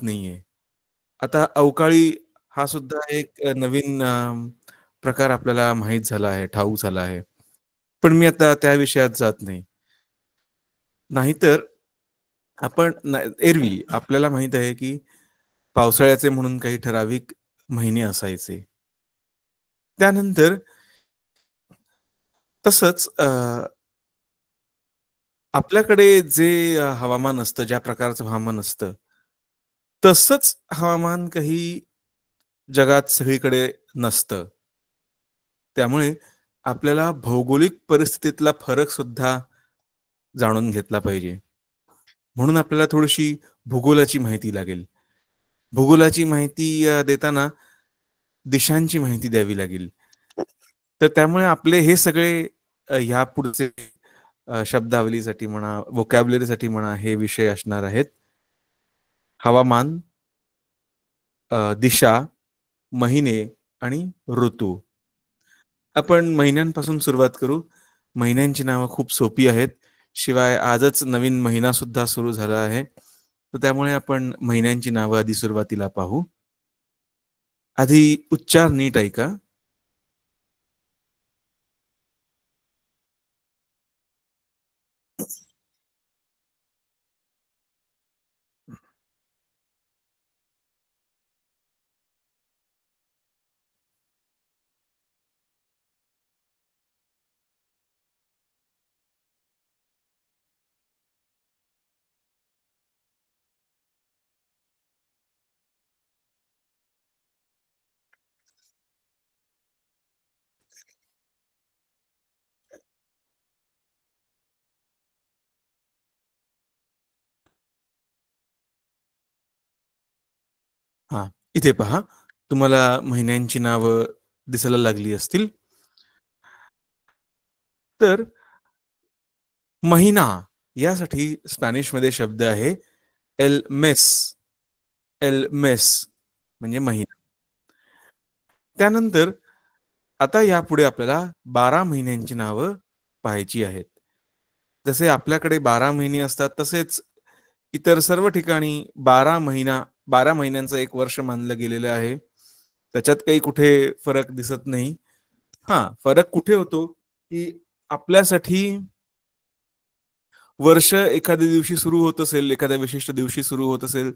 नाहीये. आता अवकाळी हा सुद्धा एक नवीन प्रकार आपल्याला माहीत झाला आहे, ठाऊक झाला आहे. पण मी आता त्या विषयात जात नाही. नाहीतर आपण एरवी आपल्याला माहीत आहे, की पावसाळ्याचे म्हणून काही ठराविक महिने असायचे. त्यानंतर तसंच आपल्याकडे जे हवामान असतं, ज्या प्रकारचं हवामान असतं, तसंच हवामान काही जगात सगळीकडे नसतं. त्यामुळे आपल्याला भौगोलिक परिस्थितीतला फरक सुद्धा जाणून घेतला पाहिजे. म्हणून आपल्याला थोडीशी भूगोलाची माहिती लागेल. भूगोलाची माहिती देताना दिशांची माहिती द्यावी लागेल. तर त्यामुळे आपले हे सगळे ह्या पुढचे शब्दावलीसाठी म्हणा, व्होकॅब्युलरीसाठी म्हणा, हे विषय असणार आहेत. हवामान, दिशा, महिने आणि ऋतू. आपण महिन्यांपासून सुरुवात करू. महिन्यांची नावं खूप सोपी आहेत. शिवाय आजच नवीन महिना सुद्धा सुरू झाला आहे. तर त्यामुळे आपण महिन्यांची नावं आधी सुरुवातीला पाहू. आधी उच्चार नीट ऐका. हां, इथे पहा. तुम्हाला महिन्यांची नावं दिसायला लागली असतील. तर महिना यासाठी स्पॅनिशमध्ये शब्द आहे एल मेस. एल मेस म्हणजे महिना. त्यानंतर आता यापुढे आपल्याला 12 महिन्यांची नावं पाहायची आहेत. जसे आपल्याकडे 12 महिने असतात, तसेच इतर सर्व ठिकाणी 12 महिन्यांचं एक वर्ष मानलं गेलेलं आहे. त्याच्यात काही कुठे फरक दिसत नाही. हां, फरक कुठे होतो, की आपल्यासाठी वर्ष एखाद्या दिवशी सुरू होत असेल, एखाद्या विशिष्ट दिवशी सुरू होत असेल,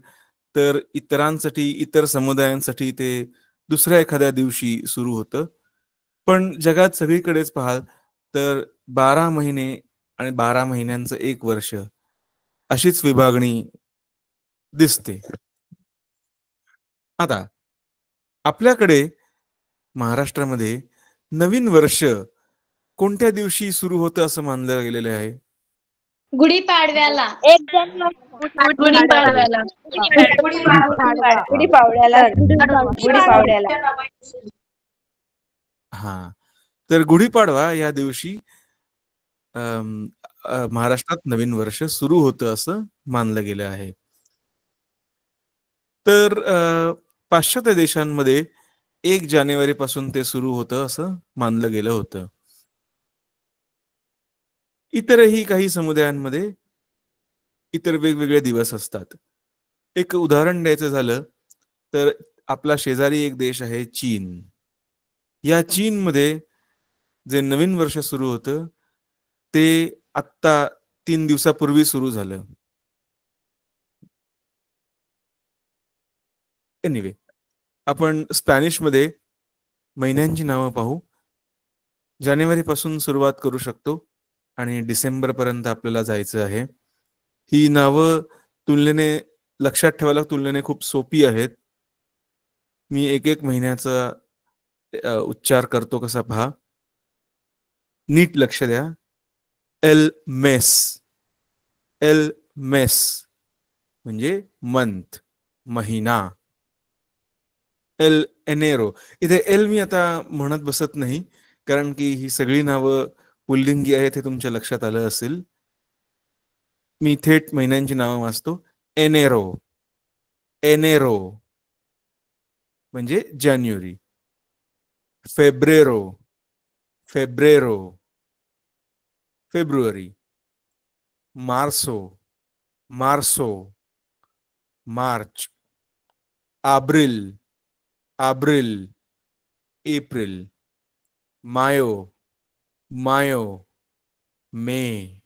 तर इतरांसाठी, इतर समुदायांसाठी ते दुसऱ्या एखाद्या दिवशी सुरू होतं. पण जगात सगळीकडेच पाहाल तर 12 महिने आणि 12 महिन्यांचं 1 वर्ष अशीच विभागणी दिसते. आता आपल्याकडे महाराष्ट्रामध्ये नवीन वर्ष कोणत्या दिवशी सुरू होतं असं मानलं गेलेलं आहे? गुढीपाडव्याला. 1 जानेवारी. गुढीपाडव्याला. गुढीपाडव्याला. गुढीपाडव्याला. हां. तर गुढीपाडवा या दिवशी महाराष्ट्रात नवीन वर्ष सुरू होतं असं मानलं गेलं आहे. तर पाश्चात्य देशांमध्ये 1 जानेवारीपासून ते सुरू होतं असं मानलं गेलं होतं. इतरही काही समुदायांमध्ये इतर वेगवेगळे दिवस असतात. एक उदाहरण द्यायचं झालं तर आपला शेजारी एक देश आहे चीन. या चीनमध्ये जे नवीन वर्ष सुरू होतं ते आत्ता 3 दिवसापूर्वी सुरू झालं. एनिवे, आपण स्पॅनिशमध्ये महिन्यांची नावं पाहू. जानेवारीपासून सुरुवात करू शकतो आणि डिसेंबरपर्यंत आपल्याला जायचं आहे. ही नावं तुलनेने लक्षात ठेवायला तुलनेने खूप सोपी आहेत. मी एक महिन्याचा उच्चार करतो कसा पहा. नीट लक्ष द्या. एल मेस. एल मेस म्हणजे मंथ, महिना. एल एनेरो. इथे एल मी आता म्हणत बसत नाही, कारण की ही सगळी नावं पुल्लिंगी आहेत हे तुमच्या लक्षात आलं असेल. मी थेट महिन्यांची नावं वाचतो. एनेरो. एनेरो म्हणजे जानेवारी. फेब्रेरो. फेब्रेरो. फेब्रुवारी. मार्सो. मार्सो. March. abril, abril, April, mayo, mayo, May,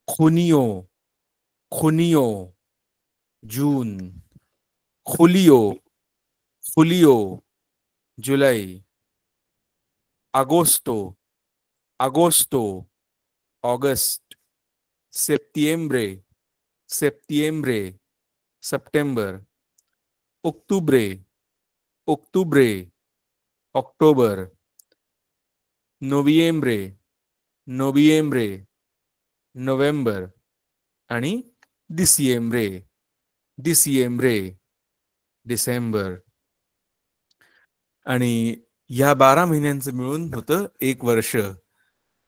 junio, junio, June, julio, julio, July, agosto, agosto, August, septiembre, septiembre, September, octubre, octubre, October, noviembre, noviembre, November आणि diciembre, diciembre, डिसेंबर. आणि या 12 महिन्यांचं मिळून होतं एक वर्ष.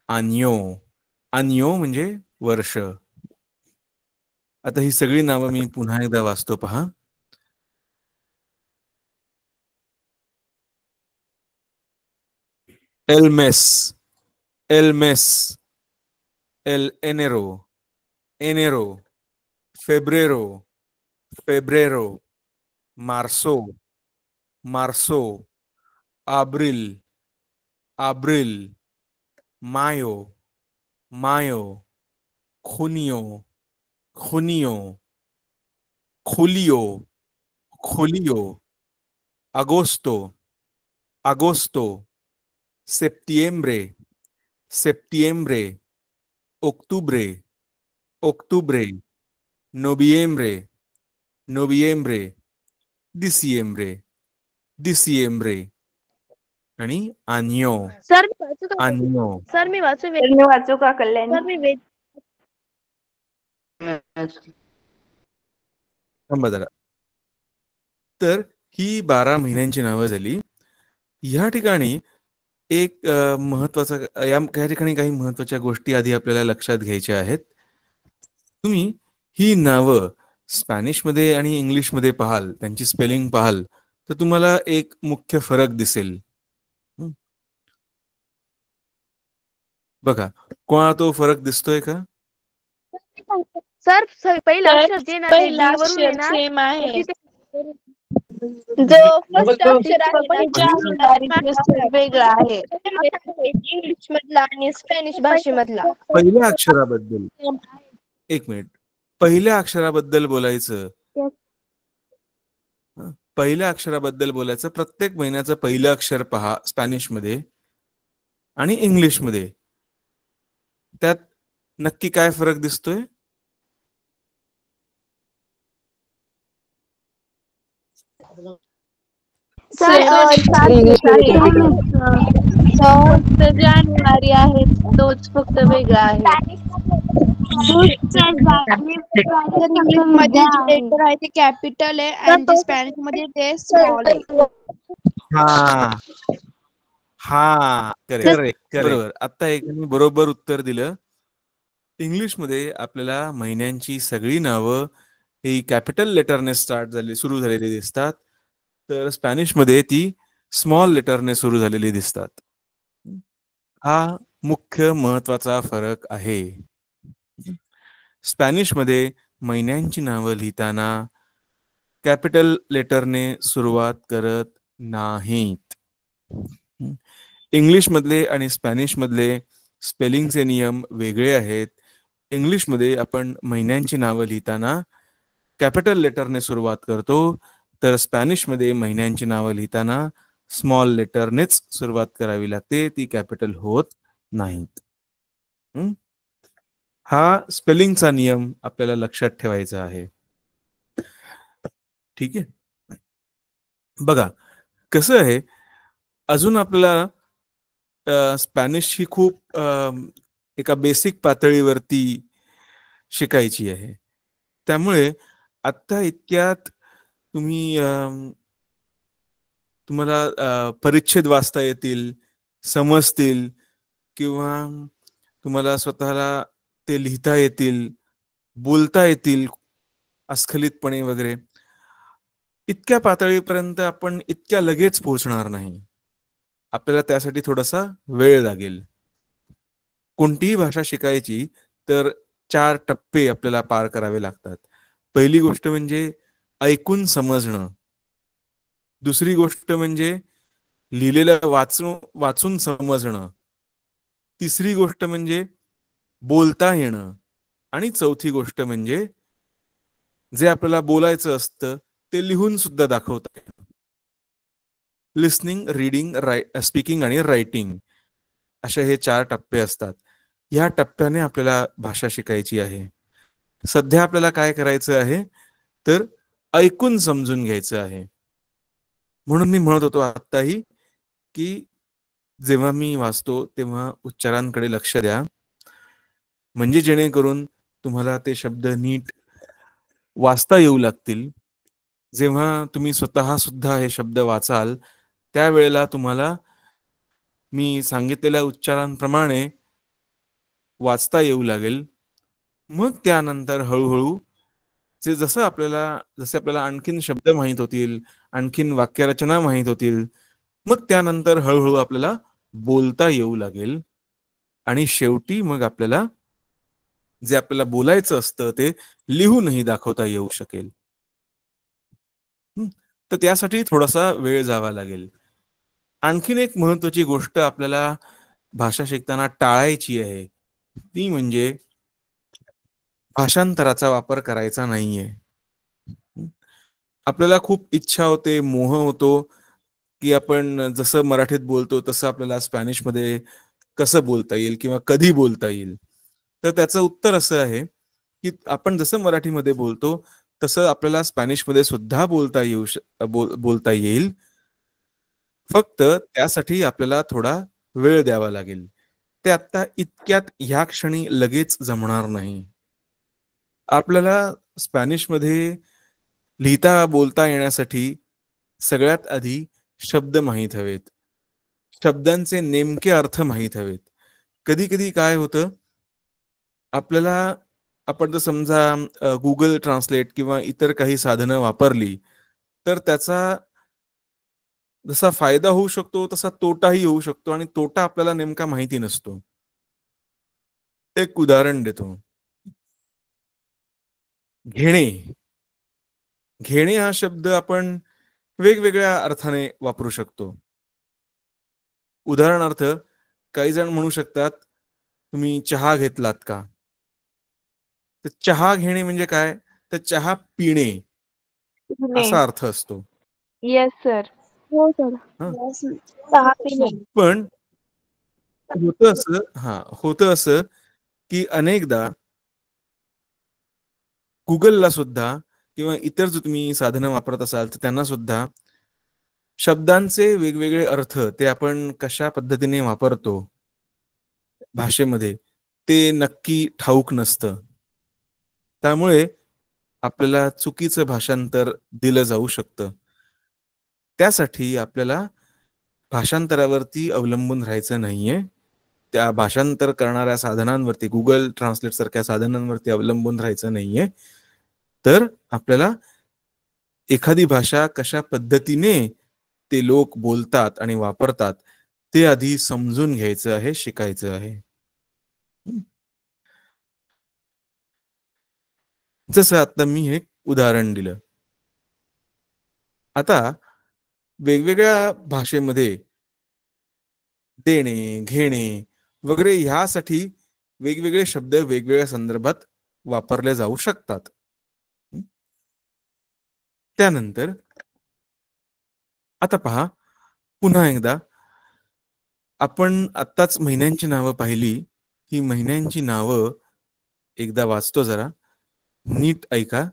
आन्यो, आन्यो म्हणजे वर्ष. आता ही सगळी नावं मी पुन्हा एकदा वाचतो पहा. el mes, el mes, el enero, enero, febrero, febrero, marzo, marzo, abril, abril, mayo, mayo, junio, junio, julio, julio, agosto, agosto, septiembre, septiembre, octubre, octubre, noviembre, noviembre, diciembre, diciembre आणि año, सर मी वाचू का? año. Sir मी वाचू तर मी वाचू का Kalyani? Sir मी वेद थांबा जरा. तर ही 12 महिन्यांची नावं झाली. या ठिकाणी एक महत्वाचा या ठिकाणी काही महत्वाच्या गोष्टी आधी आपल्याला लक्षात घ्यायच्या आहेत. तुम्ही ही नावं स्पॅनिशमध्ये आणि इंग्लिशमध्ये पाहाल, त्यांची स्पेलिंग पाहाल, तर तुम्हाला एक मुख्य फरक दिसेल. बघा, कोणा तो फरक दिसतोय का? सर पहिलं अक्षर जे ना ते पहिला D वरून आहे अक्षर ना, सेम आहे. जो फर्स्ट अक्षर आहे ना, त्याच्या वेगळा आहे इंग्लिश मधला आणि स्पॅनिश भाषेमधला. पहिल्या अक्षराबद्दल एक मिनिट, पहिल्या अक्षराबद्दल बोलायचं. पहिल्या अक्षराबद्दल बोलायचं. प्रत्येक महिन्याचं पहिलं अक्षर पहा स्पॅनिशमध्ये आणि इंग्लिशमध्ये. त्यात नक्की काय फरक दिसतोय? फक्त जानेवारी आहे तोच फक्त वेगळा आहे. मध्ये जे लेटर आहे ते कॅपिटल आहे आणि स्पॅनिश मध्ये ते स्मॉल आहे. हा हा, करेक्ट, बरोबर. आता एकाने बरोबर उत्तर दिलं. इंग्लिशमध्ये आपल्याला महिन्यांची सगळी नावं ही कॅपिटल लेटरने सुरू झालेली दिसतात, तर स्पॅनिशमध्ये ती स्मॉल लेटरने सुरू झालेली दिसतात. हा मुख्य महत्वाचा फरक आहे. स्पॅनिशमध्ये महिन्यांची नावं लिहिताना कॅपिटल लेटरने सुरुवात करत नाहीत. इंग्लिशमधले आणि स्पॅनिशमधले स्पेलिंगचे नियम वेगळे आहेत. इंग्लिशमध्ये आपण महिन्यांची नावं लिहिताना कॅपिटल लेटरने सुरुवात करतो, तर स्पॅनिशमध्ये महिन्यांची नावं लिहिताना स्मॉल लेटरनेच सुरुवात करावी लागते, ती कॅपिटल होत नाहीत. हा स्पेलिंगचा नियम आपल्याला लक्षात ठेवायचा आहे. ठीक आहे. बघा कसं आहे, अजून आपल्याला स्पॅनिश ही खूप एका बेसिक पातळीवरती शिकायची आहे. त्यामुळे आता इतक्यात तुम्हाला परिच्छेद वाचता येतील, समजतील, किंवा तुम्हाला स्वतःला ते लिहिता येतील, बोलता येतील अस्खलितपणे वगैरे. इतक्या पातळीपर्यंत आपण इतक्या लगेच पोहोचणार नाही. आपल्याला त्यासाठी थोडासा वेळ लागेल. कोणतीही भाषा शिकायची तर 4 टप्पे आपल्याला पार करावे लागतात. पहिली गोष्ट म्हणजे ऐकून समजणं. दुसरी गोष्ट म्हणजे लिहिलेलं वाचून समजणं. तिसरी गोष्ट म्हणजे बोलता येणं. आणि चौथी गोष्ट म्हणजे जे आपल्याला बोलायचं असतं ते लिहून सुद्धा दाखवता येतं. लिसनिंग, रीडिंग, स्पीकिंग आणि रायटिंग असे हे 4 टप्पे असतात. या टप्प्याने आपल्याला भाषा शिकायची आहे. सध्या आपल्याला काय करायचं आहे तर ऐकून समजून घ्यायचं आहे. म्हणून मी म्हणत होतो आत्ताही की जेव्हा मी वाचतो तेव्हा उच्चारांकडे लक्ष द्या, म्हणजे जेणेकरून तुम्हाला ते शब्द नीट वाचता येऊ लागतील. जेव्हा तुम्ही स्वतः सुद्धा हे शब्द वाचाल त्यावेळेला तुम्हाला मी सांगितलेल्या उच्चारांप्रमाणे वाचता येऊ लागेल. मग त्यानंतर हळूहळू जसे आपल्याला आणखीन शब्द माहित होतील, आणखीन वाक्यरचना माहित होतील, मग त्यानंतर हळूहळू आपल्याला बोलता येऊ लागेल. आणि शेवटी मग आपल्याला जे आपल्याला बोलायचं असतं ते लिहूनही दाखवता येऊ शकेल. तर त्यासाठी थोडासा वेळ जावा लागेल. आणखीन एक महत्वाची गोष्ट आपल्याला भाषा शिकताना टाळायची आहे, ती म्हणजे भाषांतराचा वापर करायचा नाहीये. आपल्याला खूप इच्छा होते, मोह होतो, की आपण जसं मराठीत बोलतो तसं आपल्याला स्पॅनिशमध्ये कसं बोलता येईल किंवा कधी बोलता येईल. तर त्याचं उत्तर असं आहे, की आपण जसं मराठीमध्ये बोलतो तसं आपल्याला स्पॅनिशमध्ये सुद्धा बोलता येईल. फक्त त्यासाठी आपल्याला थोडा वेळ द्यावा लागेल. ते आता इतक्यात ह्या क्षणी लगेच जमणार नाही. आपल्याला स्पॅनिशमध्ये लिहिता बोलता येण्यासाठी सगळ्यात आधी शब्द माहीत हवेत. शब्दांचे नेमके अर्थ माहीत हवेत. कधी-कधी काय होतं, आपल्याला आपण जर समजा Google ट्रान्सलेट किंवा इतर काही साधनं वापरली, तर त्याचा जसा फायदा होऊ शकतो, तसा तोटाही होऊ शकतो आणि तोटा आपल्याला नेमका माहिती नसतो. एक उदाहरण देतो. घेणे. घेणे हा शब्द आपण वेगवेगळ्या अर्थाने वापरू शकतो. उदाहरणार्थ काही जण म्हणू शकतात, तुम्ही चहा घेतलात का? तर चहा घेणे म्हणजे काय? तर चहा पिणे असा अर्थ असतो. Yes sir. हो सर. चहा पिणे. पण होतं असं की अनेकदा Googleला सुद्धा किंवा इतर जो तुम्ही साधनं वापरत असाल तर त्यांना सुद्धा शब्दांचे वेगवेगळे अर्थ ते आपण कशा पद्धतीने वापरतो भाषेमध्ये ते नक्की ठाऊक नसतं. त्यामुळे आपल्याला चुकीचं भाषांतर दिलं जाऊ शकतं. त्यासाठी आपल्याला भाषांतरावरती अवलंबून राहायचं नाहीये. त्या भाषांतर करणाऱ्या साधनांवरती Google ट्रान्सलेट सारख्या साधनांवरती अवलंबून राहायचं नाहीये. तर आपल्याला एखादी भाषा कशा पद्धतीने ते लोक बोलतात आणि वापरतात ते आधी समजून घ्यायचं आहे, शिकायचं आहे. जसं आता मी एक उदाहरण दिलं. आता वेगवेगळ्या भाषेमध्ये देणे, घेणे वगैरे ह्यासाठी वेगवेगळे शब्द वेगवेगळ्या संदर्भात वापरले जाऊ शकतात. त्यानंतर आता पहा, पुन्हा एकदा आपण आत्ताच महिन्यांची नावं पाहिली. ही महिन्यांची नावं एकदा वाचतो जरा. नीट ऐका.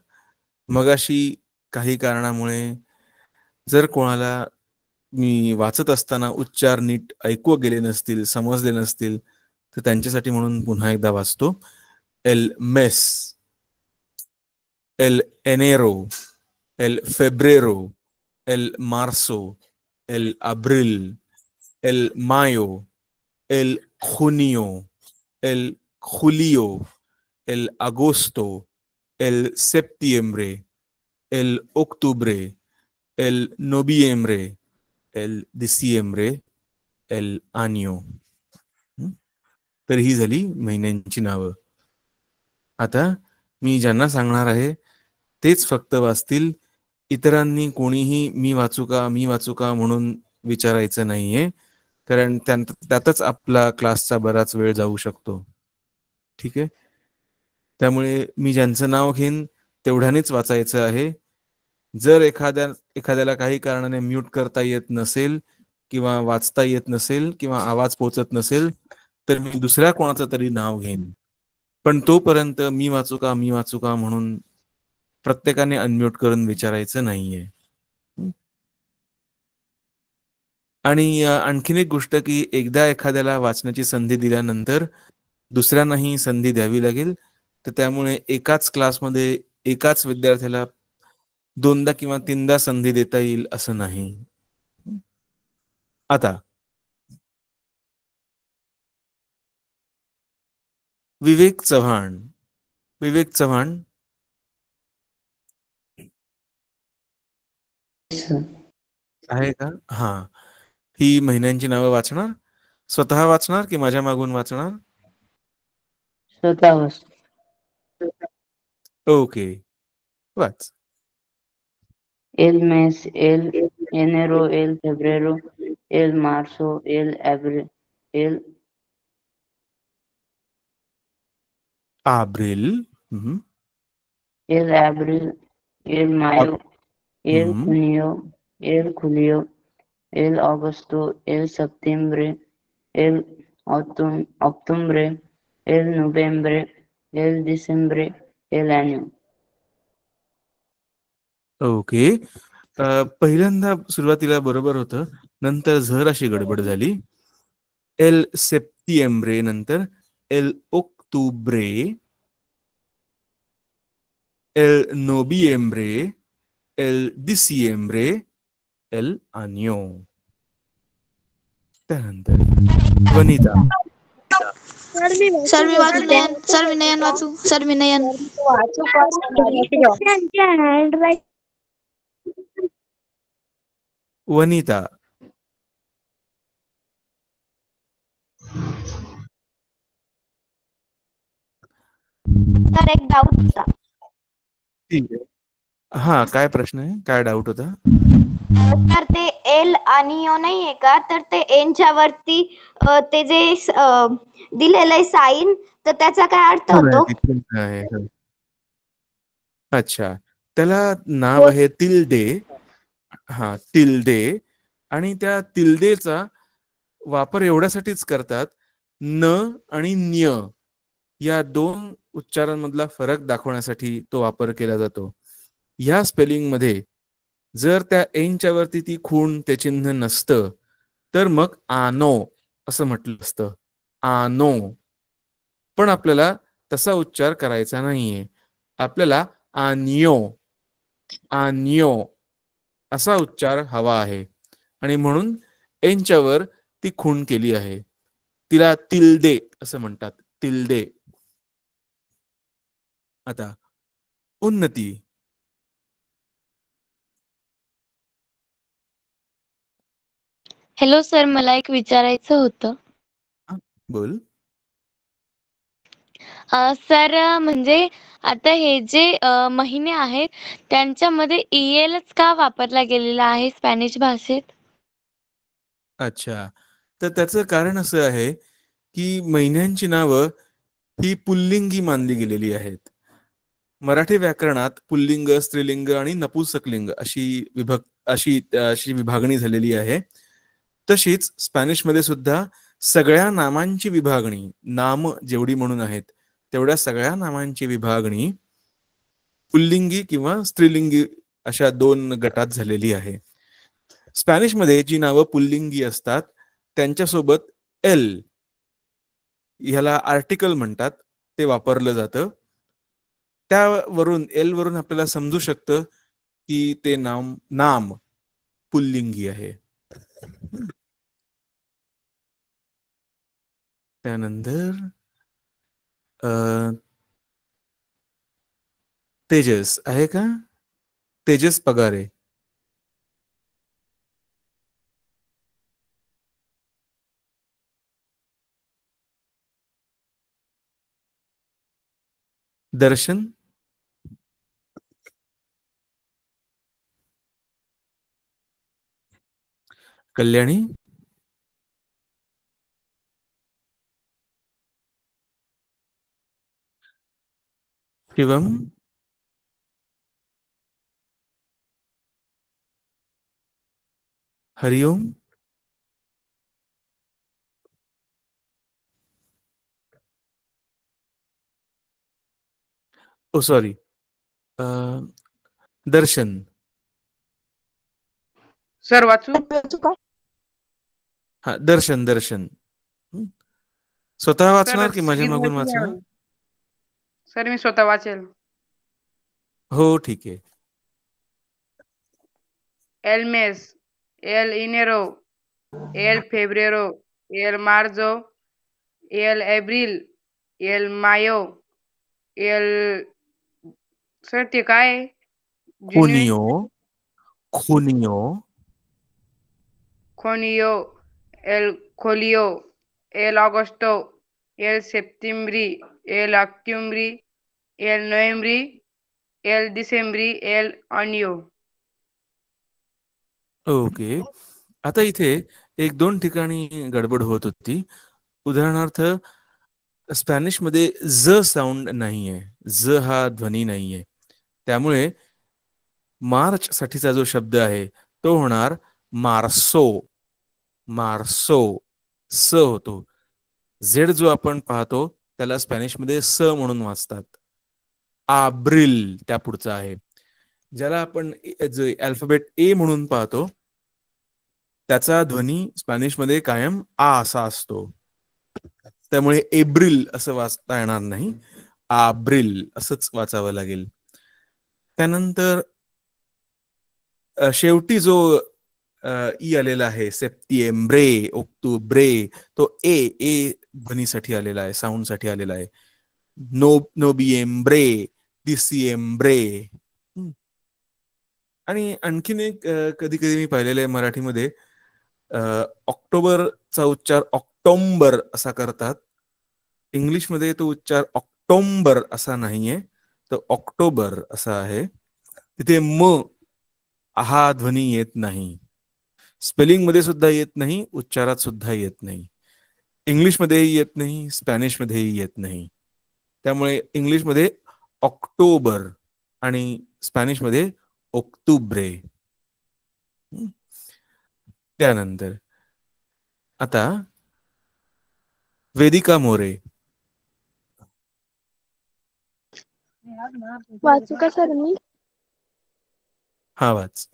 मगाशी काही कारणामुळे जर कोणाला मी वाचत असताना उच्चार नीट ऐकू गेले नसतील, समजले नसतील, तर त्यांच्यासाठी म्हणून पुन्हा एकदा वाचतो. एल मेस, एल एनेरो, एल फेब्रेरो, एल मार्सो, एल abril, el mayo, el junio, el julio, el agosto, el septiembre, el octubre, el noviembre, el diciembre, el año. तर ही झाली महिन्यांची नावं. आता मी ज्यांना सांगणार आहे तेच फक्त वाचतील इतरांनी कोणीही मी वाचू का मी वाचू का म्हणून विचारायचं नाहीये, कारण त्यातच आपला क्लासचा बराच वेळ जाऊ शकतो. ठीक आहे. त्यामुळे मी ज्यांचं नाव घेईन तेवढ्यानेच वाचायचं आहे. जर एखाद्याला काही कारणाने म्यूट करता येत नसेल किंवा वाचता येत नसेल किंवा आवाज पोहोचत नसेल तर मी दुसऱ्या कोणाचं तरी नाव घेईन. पण तोपर्यंत मी वाचू का मी वाचू का म्हणून प्रत्येकाने अनम्यूट करून विचारायचं नाहीये. आणि आणखीन एक गोष्ट की एकदा एखाद्याला वाचण्याची संधी दिल्यानंतर दुसऱ्यांनाही संधी द्यावी लागेल. तर त्यामुळे एकाच क्लासमध्ये एकाच विद्यार्थ्याला दोनदा किंवा तीनदा संधी देता येईल असं नाही. आता विवेक चव्हाण. विवेक चव्हाण आहे का? हा. ही महिन्यांची नावं वाचणार? स्वतः वाचणार की माझ्या मागून वाचणार? स्वतः. ओके, वाच. El mes, el enero, el febrero, el marzo, el abril, Abril. el abril, el mayo, el junio, el julio, el agosto, el septiembre, el octubre, el noviembre, el diciembre, el año. Okay. पहिल्यांदा सुरुवातीला बरोबर होतं, नंतर झर अशी गडबड झाली. L सेप्टिएम्ब्रे नंतर एल ओक्टुब्रे, एल नोबिएम्ब्रे, एल डिसिएम्ब्रे, एल आनियो. त्यानंतर वनिता. सर मी वाचू नयन. सर मी नयन वाचू. सर मी नयन. वनिता. तर एक डाऊट होता. ठीक आहे. हा, काय प्रश्न आहे? काय डाऊट होता? तर ते एल आणि ओ नाहीये का, तर ते एनच्या वरती ते जे दिलेलं आहे साईन, तर त्याचा काय अर्थ होतो? अच्छा, त्याला नाव आहे तिल्डे. हा, तिल्डे. आणि त्या तिल्डेचा वापर एवढ्यासाठीच करतात, न आणि न्य या दोन उच्चारांमधला फरक दाखवण्यासाठी तो वापर केला जातो. या स्पेलिंग मध्ये जर त्या एनच्या वरती ती खूण ते चिन्ह नसतं तर मग आनो असं म्हटलं असतं. आनो. पण आपल्याला तसा उच्चार करायचा नाहीये. आपल्याला आनियो, आनियो असा उच्चार हवा आहे. आणि म्हणून एनच्या वर ती खूण केली आहे. तिला तिल्डे असं म्हणतात. तिल्डे. आता उन्नती. हॅलो सर, मला एक विचारायचं होतं. बोल. सर म्हणजे आता हे जे महिने आहेत त्यांच्यामध्ये ईएलच का वापरला गेलेला आहे स्पॅनिश भाषेत? अच्छा, तर त्याचं कारण असं आहे की महिन्यांची नावं ही पुल्लिंगी मानली गेलेली आहेत. मराठी व्याकरणात पुल्लिंग, स्त्रीलिंग आणि नपुंसकलिंग अशी विभागणी झालेली आहे. तशीच स्पॅनिश मध्ये सुद्धा सगळ्या नामांची विभागणी, नाम जेवढी म्हणून आहेत तेवढ्या सगळ्या नामांची विभागणी पुल्लिंगी किंवा स्त्रीलिंगी अशा दोन गटात झालेली आहे. स्पॅनिश मध्ये जी नावं पुल्लिंगी असतात त्यांच्यासोबत एल ह्याला आर्टिकल म्हणतात, ते वापरलं जातं. त्यावरून एल वरून आपल्याला समजू शकतं की ते नाम पुल्लिंगी आहे. त्यानंतर तेजस आहे का? तेजस पगारे. दर्शन. कल्याणी, शिवम, हरिओम, ओ सॉरी, दर्शन. सर वाचू? हा, दर्शन दर्शन. स्वतः वाचणार की माझ्या स्क्रीन मागून वरती वाचणार? आहे. सर मी स्वतः वाचेल. हो ठीक आहे. El mes, el enero, el febrero, el marzo, el abril, el mayo, el sir ते काय आहे? खुनियो, खुनियो, junio, el julio, el agosto, el septiembre, el octubre, el noviembre, el diciembre, el año. Okay. आता इथे एक दोन ठिकाणी गडबड होत होती. उदाहरणार्थ स्पॅनिश मध्ये ज साऊंड नाहीये, ज हा ध्वनी नाहीये. त्यामुळे मार्च साठीचा जो शब्द आहे तो होणार मार्सो. मार्सो स होतो. झेड जो आपण पाहतो त्याला स्पॅनिश मध्ये स म्हणून वाचतात. आब्रिल त्या पुढचा आहे. ज्याला आपण जे अल्फाबेट ए म्हणून पाहतो त्याचा ध्वनी स्पॅनिश मध्ये कायम आ असा असतो. त्यामुळे एप्रिल असं वाचता येणार नाही, आब्रिल असंच वाचावं लागेल. त्यानंतर शेवटी जो ई आलेला आहे सेप्टिएम्ब्रे, ओक्टोब्रे, तो ए ए ध्वनीसाठी आलेला आहे, साऊंड साठी आलेला आहे. नोबिएम्ब्रे, डिसिएम्ब्रे. आणि आणखीन एक कधी कधी मी पाहिलेलं आहे मराठीमध्ये ऑक्टोबरचा उच्चार ऑक्टोंबर असा करतात. इंग्लिशमध्ये तो उच्चार ऑक्टोंबर असा नाहीये, तर ऑक्टोबर असा आहे. तिथे म हा ध्वनी येत नाही. स्पेलिंग मध्ये सुद्धा येत नाही, उच्चारात सुद्धा येत नाही. इंग्लिशमध्येही येत नाही, स्पॅनिश मध्येही येत नाही. त्यामुळे इंग्लिशमध्ये ऑक्टोबर आणि स्पॅनिश मध्ये ओक्टुब्रे. त्यानंतर आता वेदिका मोरे. वाचू का सर मी? हा वाच.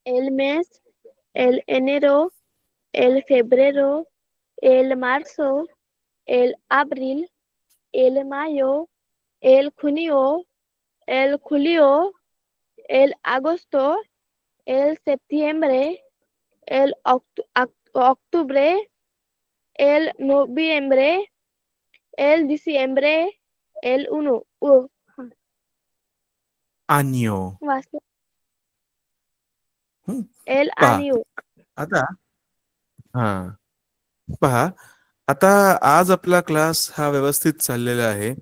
El mes, el enero, el febrero, el marzo, el abril, el mayo, el junio, el julio, el agosto, el septiembre, el octubre, el noviembre, el diciembre, el uno. आन्यो. वाचलं. El पहा año. आता, हा पहा आता आज आपला class हा व्यवस्थित चाललेला आहे,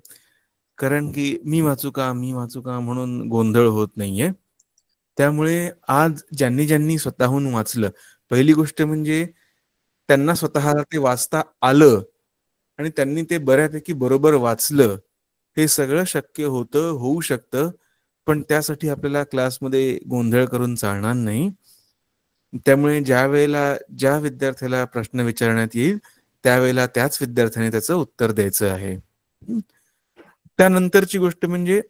कारण की मी वाचू का म्हणून गोंधळ होत नाहीये. त्यामुळे आज ज्यांनी ज्यांनी स्वतःहून वाचलं, पहिली गोष्ट म्हणजे त्यांना स्वतःला ते वाचता आलं आणि त्यांनी ते बऱ्यापैकी बरोबर वाचलं. हे सगळं शक्य होतं, होऊ शकतं, पण त्यासाठी आपल्याला क्लासमध्ये गोंधळ करून चालणार नाही. त्यामुळे ज्या विद्यार्थ्याला प्रश्न विचारण्यात येईल त्यावेळेला त्याच विद्यार्थ्याने त्याचं उत्तर द्यायचं आहे. त्यानंतरची गोष्ट म्हणजे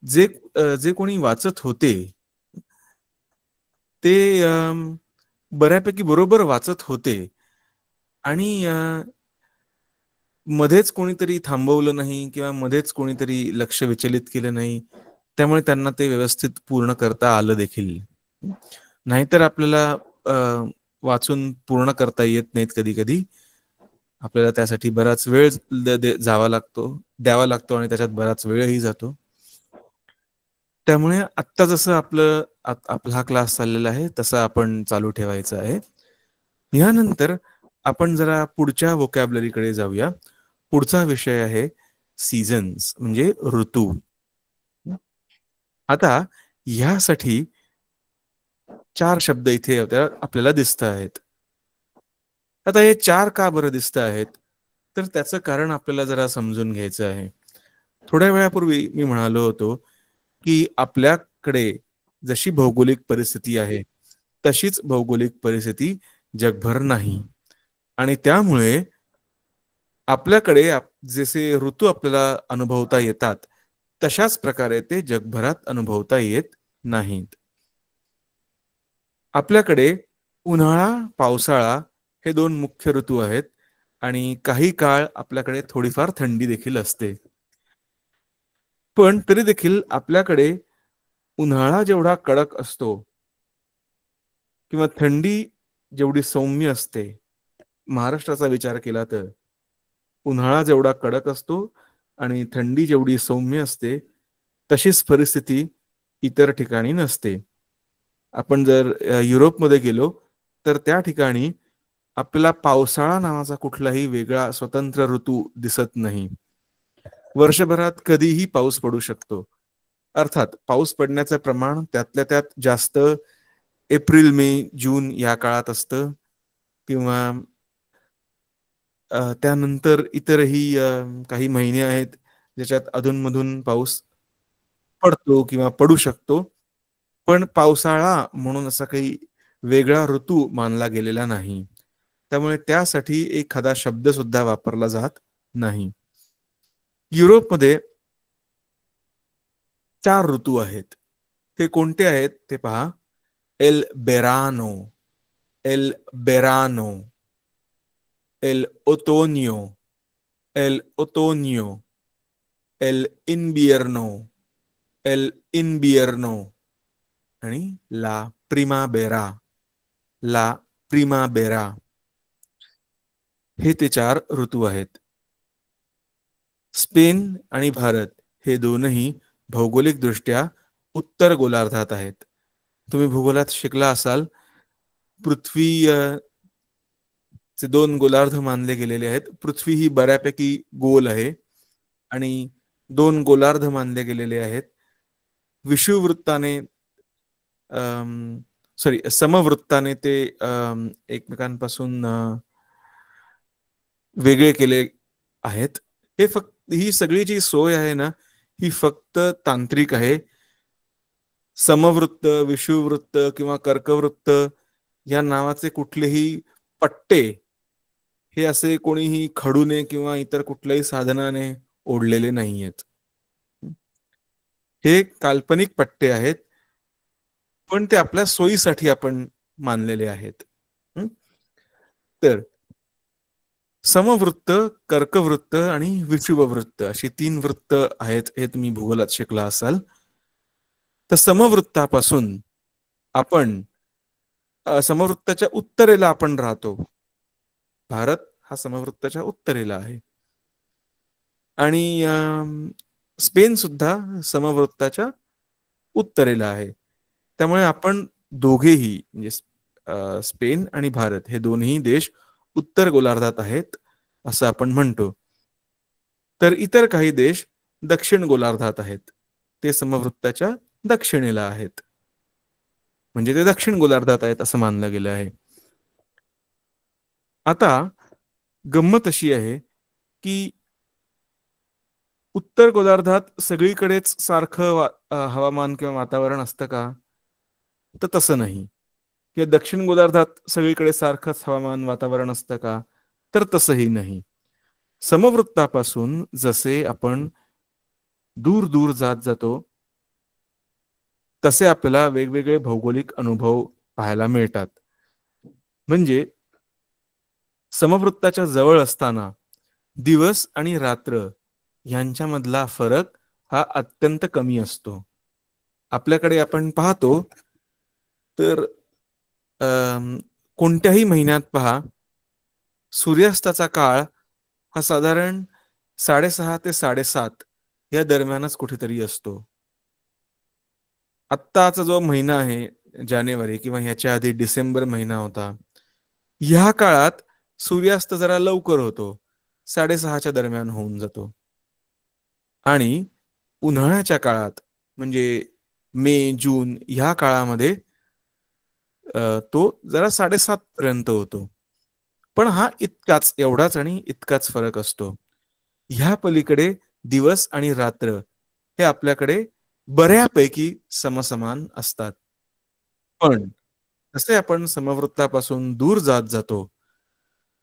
जे कोणी वाचत होते ते बऱ्यापैकी बरोबर वाचत होते आणि मध्येच कोणीतरी थांबवलं नाही किंवा मध्येच कोणीतरी लक्ष विचलित केलं नाही, त्यामुळे त्यांना ते व्यवस्थित पूर्ण करता आलं देखील. नाहीतर आपल्याला वाचून पूर्ण करता येत नाहीत. कधी कधी आपल्याला त्यासाठी बराच वेळ द्यावा लागतो आणि त्याच्यात बराच वेळही जातो. त्यामुळे आत्ता जसं आपला हा क्लास चाललेला आहे तसा आपण चालू ठेवायचा आहे. यानंतर आपण जरा पुढच्या व्होकॅब्युलरीकडे जाऊया. पुढचा विषय आहे सीझन्स म्हणजे ऋतू. आता ह्यासाठी 4 शब्द इथे आपल्याला दिसत आहेत. आता हे 4 का बरं दिसत आहेत? तर त्याचं कारण आपल्याला जरा समजून घ्यायचं आहे. थोड्या वेळापूर्वी मी म्हणालो होतो की आपल्याकडे जशी भौगोलिक परिस्थिती आहे तशीच भौगोलिक परिस्थिती जगभर नाही, आणि त्यामुळे आपल्याकडे जसे ऋतू आपल्याला अनुभवता येतात तशाच प्रकारे ते जगभरात अनुभवता येत नाहीत. आपल्याकडे उन्हाळा, पावसाळा हे 2 मुख्य ऋतू आहेत, आणि काही काळ आपल्याकडे थोडीफार थंडी देखील असते. पण तरी देखील आपल्याकडे उन्हाळा जेवढा कडक असतो किंवा थंडी जेवढी सौम्य असते, महाराष्ट्राचा विचार केला तर उन्हाळा जेवढा कडक असतो आणि थंडी जेवढी सौम्य असते, तशीच परिस्थिती इतर ठिकाणी नसते. आपण जर युरोपमध्ये गेलो तर त्या ठिकाणी आपल्याला पावसाळा नावाचा कुठलाही वेगळा स्वतंत्र ऋतू दिसत नाही. वर्षभरात कधीही पाऊस पडू शकतो. अर्थात पाऊस पडण्याचं प्रमाण त्यातल्या त्यात जास्त एप्रिल, मे, जून या काळात असतं, किंवा त्यानंतर इतरही काही महिने आहेत ज्याच्यात अधूनमधून पाऊस पडतो किंवा पडू शकतो. पण पावसाळा म्हणून असा काही वेगळा ऋतू मानला गेलेला नाही. त्यामुळे त्यासाठी एखादा शब्द सुद्धा वापरला जात नाही. युरोपमध्ये 4 ऋतू आहेत. ते कोणते आहेत ते पहा. एल बेरानो, एल बेरानो, एल ओतोनियो, एल ओतोनियो, एल इन्बियर्नो, एल इन्बियर्नो आणि ला प्रिमाबेरा, ला प्रिमाबेरा. हे ते 4 ऋतू आहेत. स्पेन आणि भारत हे दोनही भौगोलिक दृष्ट्या उत्तर गोलार्धात आहेत. तुम्ही भूगोलात शिकला असाल, पृथ्वी चे 2 गोलार्ध मानले गेलेले आहेत. पृथ्वी ही बऱ्यापैकी गोल आहे आणि 2 गोलार्ध मानले गेलेले आहेत. विषुववृत्ताने समवृत्ताने ते एकमेकांपासून वेगळे केले आहेत. हे फक्त ही सगळी जी सोय आहे ना, ही फक्त तांत्रिक आहे. समवृत्त, विषुववृत्त किंवा कर्कवृत्त या नावाचे कुठलेही पट्टे हे असे कोणीही खडूने किंवा इतर कुठल्याही साधनाने ओढलेले नाहीयेत. हे काल्पनिक पट्टे आहेत, पण ते आपल्या सोयीसाठी आपण मानलेले आहेत. तर समवृत्त, कर्कवृत्त आणि विषुववृत्त अशी 3 वृत्त आहेत, हे तुम्ही भूगोलात शिकला असाल. तर समवृत्तापासून आपण समवृत्ताच्या उत्तरेला आपण राहतो. भारत हा समवृत्ताच्या उत्तरेला आहे, आणि स्पेन सुद्धा समवृत्ताच्या उत्तरेला आहे. त्यामुळे आपण दोघेही म्हणजे स्पेन आणि भारत हे दोन्ही देश उत्तर गोलार्धात आहेत असं आपण म्हणतो. तर इतर काही देश दक्षिण गोलार्धात आहेत, ते समवृत्ताच्या दक्षिणेला आहेत, म्हणजे ते दक्षिण गोलार्धात आहेत असं मानलं गेलं आहे. आता गंमत अशी आहे की उत्तर गोलार्धात सगळीकडेच सारखं हवामान किंवा वातावरण असतं का? तर तसं नाही. किंवा दक्षिण गोलार्धात सगळीकडे सारखंच हवामान वातावरण असतं का? तर तसंही नाही. समवृत्तापासून जसे आपण दूर दूर जात जातो तसे आपल्याला वेगवेगळे भौगोलिक अनुभव पाहायला मिळतात. म्हणजे समवृत्ताच्या जवळ असताना दिवस आणि रात्र यांच्यामधला फरक हा अत्यंत कमी असतो. आपल्याकडे आपण पाहतो तर कोणत्याही महिन्यात पहा, सूर्यास्ताचा काळ हा साधारण 6:30 ते 7:30 या दरम्यानच कुठेतरी असतो. आत्ताचा जो महिना आहे जानेवारी किंवा ह्याच्या आधी डिसेंबर महिना होता, ह्या काळात सूर्यास्त जरा लवकर होतो, 6:30च्या दरम्यान होऊन जातो. आणि उन्हाळ्याच्या काळात म्हणजे मे, जून ह्या काळामध्ये तो जरा 7:30 पर्यंत होतो. पण हा एवढाच आणि इतकाच फरक असतो. ह्या पलीकडे दिवस आणि रात्र हे आपल्याकडे बऱ्यापैकी समसमान असतात. पण जसे आपण समवृत्तापासून दूर जात जातो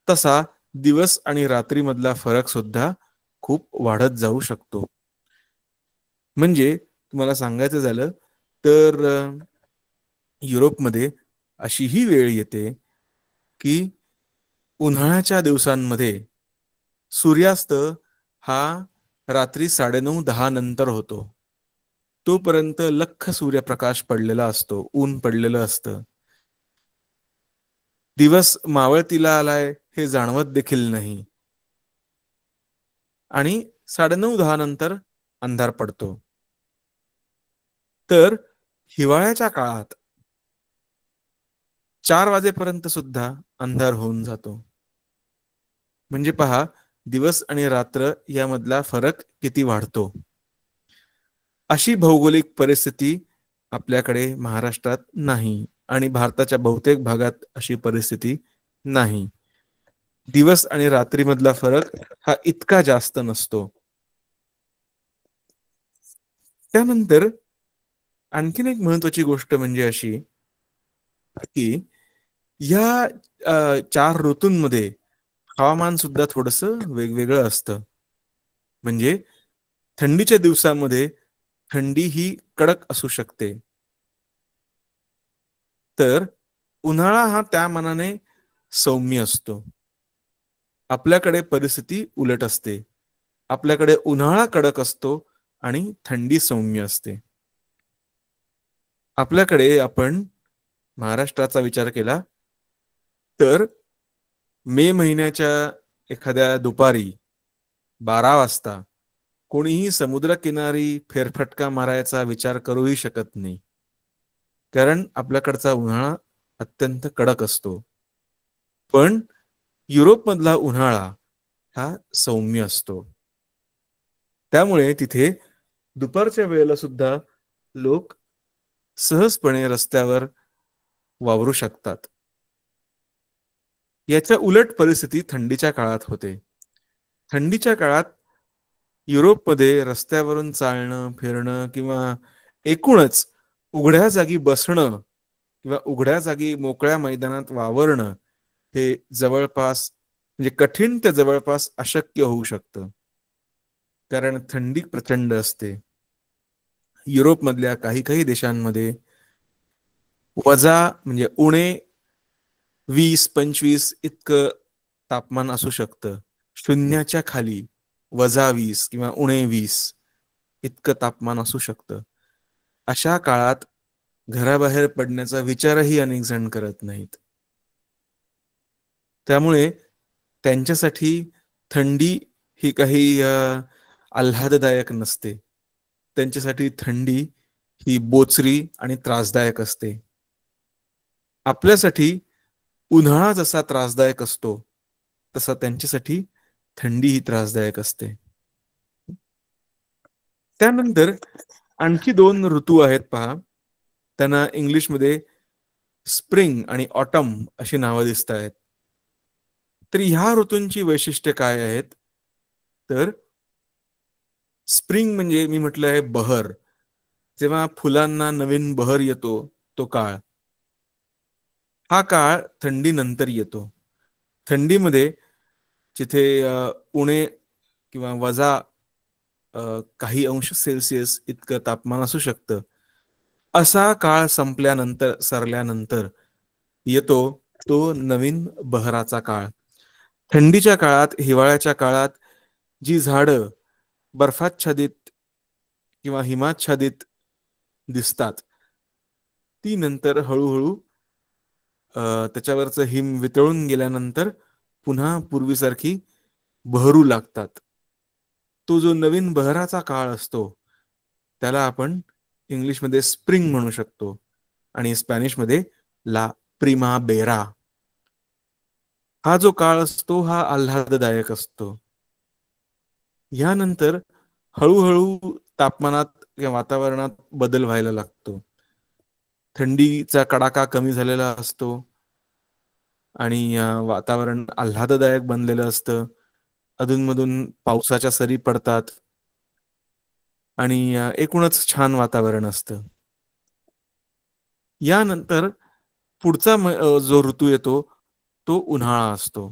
तसा दिवस आणि रात्रीमधला फरक सुद्धा खूप वाढत जाऊ शकतो. म्हणजे तुम्हाला सांगायचं झालं तर युरोपमध्ये अशी ही वेळ येते की उन्हाळ्याच्या दिवसांमध्ये सूर्यास्त हा रात्री 9:30-10 नंतर होतो. तोपर्यंत लख्ख सूर्यप्रकाश पडलेला असतो, ऊन पडलेलं असतं. दिवस मावळतीला आलाय हे जाणवत देखील नाही आणि 9:30-10 नंतर अंधार पडतो. तर हिवाळ्याच्या काळात 4 वाजेपर्यंत सुद्धा अंधार होऊन जातो. म्हणजे पहा दिवस आणि रात्र यामधला फरक किती वाढतो. अशी भौगोलिक परिस्थिती आपल्याकडे महाराष्ट्रात नाही आणि भारताच्या बहुतेक भागात अशी परिस्थिती नाही. दिवस आणि रात्रीमधला फरक हा इतका जास्त नसतो. त्यानंतर आणखीन एक महत्वाची गोष्ट म्हणजे अशी की या 4 ऋतूंमध्ये हवामान सुद्धा थोडस वेगवेगळं असतं. म्हणजे थंडीच्या दिवसामध्ये थंडी ही कडक असू शकते. तर उन्हाळा हा त्या मानाने सौम्य असतो. आपल्याकडे परिस्थिती उलट असते. आपल्याकडे उन्हाळा कडक असतो आणि थंडी सौम्य असते. आपल्याकडे आपण महाराष्ट्राचा विचार केला तर मे महिन्याच्या एखाद्या दुपारी 12 वाजता कोणीही समुद्रकिनारी फेरफटका मारायचा विचार करूही शकत नाही. कारण आपल्याकडचा उन्हाळा अत्यंत कडक असतो. पण युरोपमधला उन्हाळा हा सौम्य असतो. त्यामुळे तिथे दुपारच्या वेळेला सुद्धा लोक सहजपणे रस्त्यावर वावरू शकतात. याच्या उलट परिस्थिती थंडीच्या काळात होते. थंडीच्या काळात युरोपमध्ये रस्त्यावरून चालणं, फिरणं किंवा एकूणच उघड्या जागी बसणं किंवा उघड्या जागी मोकळ्या मैदानात वावरणं हे जवळपास म्हणजे कठीण ते जवळपास अशक्य होऊ शकतं. कारण थंडी प्रचंड असते. युरोपमधल्या काही देशांमध्ये वजा म्हणजे -20-25 इतकं तापमान असू शकतं. शून्याच्या खाली -20 किंवा -20 इतकं तापमान असू शकतं. अशा काळात घराबाहेर पडण्याचा विचारही अनेक जण करत नाहीत. त्यामुळे त्यांच्यासाठी थंडी ही काही आल्हाददायक नसते. त्यांच्यासाठी थंडी ही बोचरी आणि त्रासदायक असते. आपल्यासाठी उन्हाळा जसा त्रासदायक असतो तसा त्यांच्यासाठी थंडी ही त्रासदायक असते. त्यानंतर आणखी 2 ऋतू आहेत पहा. त्यांना इंग्लिशमध्ये स्प्रिंग आणि ऑटम अशी नावं दिसत आहेत. तर ह्या ऋतूंची वैशिष्ट्य काय आहेत तर स्प्रिंग म्हणजे मी म्हटलं आहे बहर. जेव्हा फुलांना नवीन बहर येतो तो काळ. हा काळ थंडीनंतर येतो. थंडीमध्ये जिथे उणे किंवा वजा काही अंश सेल्सिअस इतकं तापमान असू शकतं. असा काळ संपल्यानंतर सरल्यानंतर येतो तो नवीन बहराचा काळ. थंडीच्या काळात, हिवाळ्याच्या काळात जी झाडं बर्फाच्छादित किंवा हिमाच्छादित दिसतात ती नंतर हळूहळू त्याच्यावरचं हिम वितळून गेल्यानंतर पुन्हा पूर्वीसारखी बहरू लागतात. तो जो नवीन बहराचा काळ असतो त्याला आपण इंग्लिशमध्ये स्प्रिंग म्हणू शकतो आणि स्पॅनिशमध्ये ला प्रिमाबेरा. हा जो काळ असतो हा आल्हाददायक असतो. यानंतर हळूहळू तापमानात किंवा वातावरणात बदल व्हायला लागतो. थंडीचा कडाका कमी झालेला असतो आणि वातावरण आल्हाददायक बनलेलं असतं. अधूनमधून पावसाच्या सरी पडतात आणि एकूणच छान वातावरण असतं. यानंतर पुढचा जो ऋतू येतो तो उन्हाळा असतो.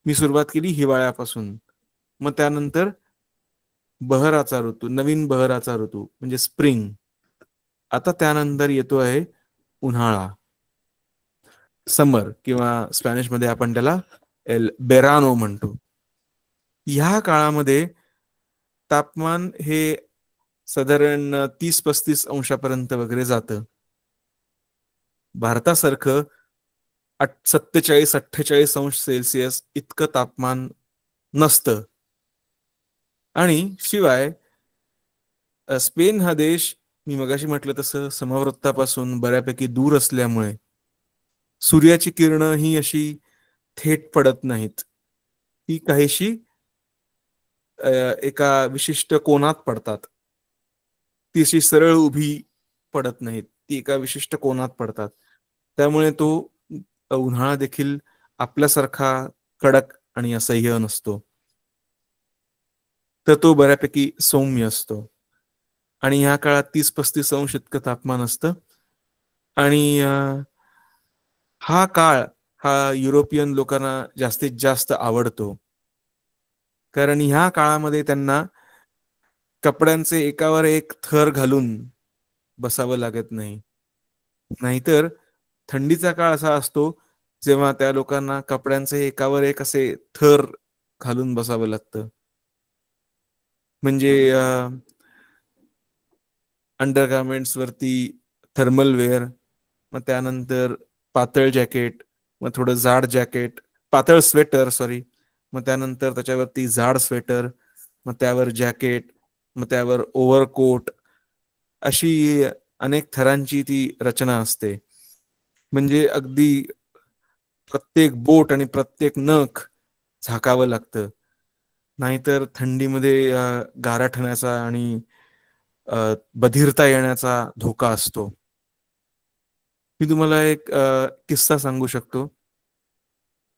मी सुरुवात केली हिवाळ्यापासून, मग त्यानंतर बहराचा ऋतू, नवीन बहराचा ऋतू म्हणजे स्प्रिंग. आता त्यानंतर येतो आहे उन्हाळा, समर, किंवा स्पॅनिश मध्ये आपण त्याला एल बेरानो म्हणतो. ह्या काळामध्ये तापमान हे साधारण 30-35 अंशापर्यंत वगैरे जातं. भारतासारखं 47-48 अंश सेल्सिअस इतकं तापमान नसतं. आणि शिवाय स्पेन हा देश, मी मगाशी म्हटलं तसं, समवृत्तापासून बऱ्यापैकी दूर असल्यामुळे सूर्याची किरणं ही अशी थेट पडत नाहीत. ती काहीशी एका विशिष्ट कोनात पडतात. ती अशी सरळ उभी पडत नाहीत, ती एका विशिष्ट कोनात पडतात. त्यामुळे तो उन्हाळा देखील आपल्यासारखा कडक आणि असह्य नसतो, तर तो बऱ्यापैकी सौम्य असतो. आणि ह्या काळात 30-35 अंश इतकं तापमान असतं. आणि हा काळ हा युरोपियन लोकांना जास्तीत जास्त आवडतो, कारण ह्या काळामध्ये त्यांना कपड्यांचे एकावर एक थर घालून बसावं लागत नाही. नाहीतर थंडीचा काळ असा असतो जेव्हा त्या लोकांना कपड्यांचे एकावर एक असे थर घालून बसावं लागतं. म्हणजे अंडरगार्मेंट्स वरती थर्मल वेअर, मग त्यानंतर पातळ जॅकेट, मग थोडं जाड जॅकेट, पातळ स्वेटर सॉरी, मग त्यानंतर त्याच्यावरती जाड स्वेटर, मग त्यावर जॅकेट, मग त्यावर ओव्हरकोट, अशी अनेक थरांची ती रचना असते. म्हणजे अगदी प्रत्येक बोट आणि प्रत्येक नख झाकावं लागतं, नाहीतर थंडीमध्ये गारठण्याचा आणि बधिरता येण्याचा धोका असतो. मी तुम्हाला एक किस्सा सांगू शकतो.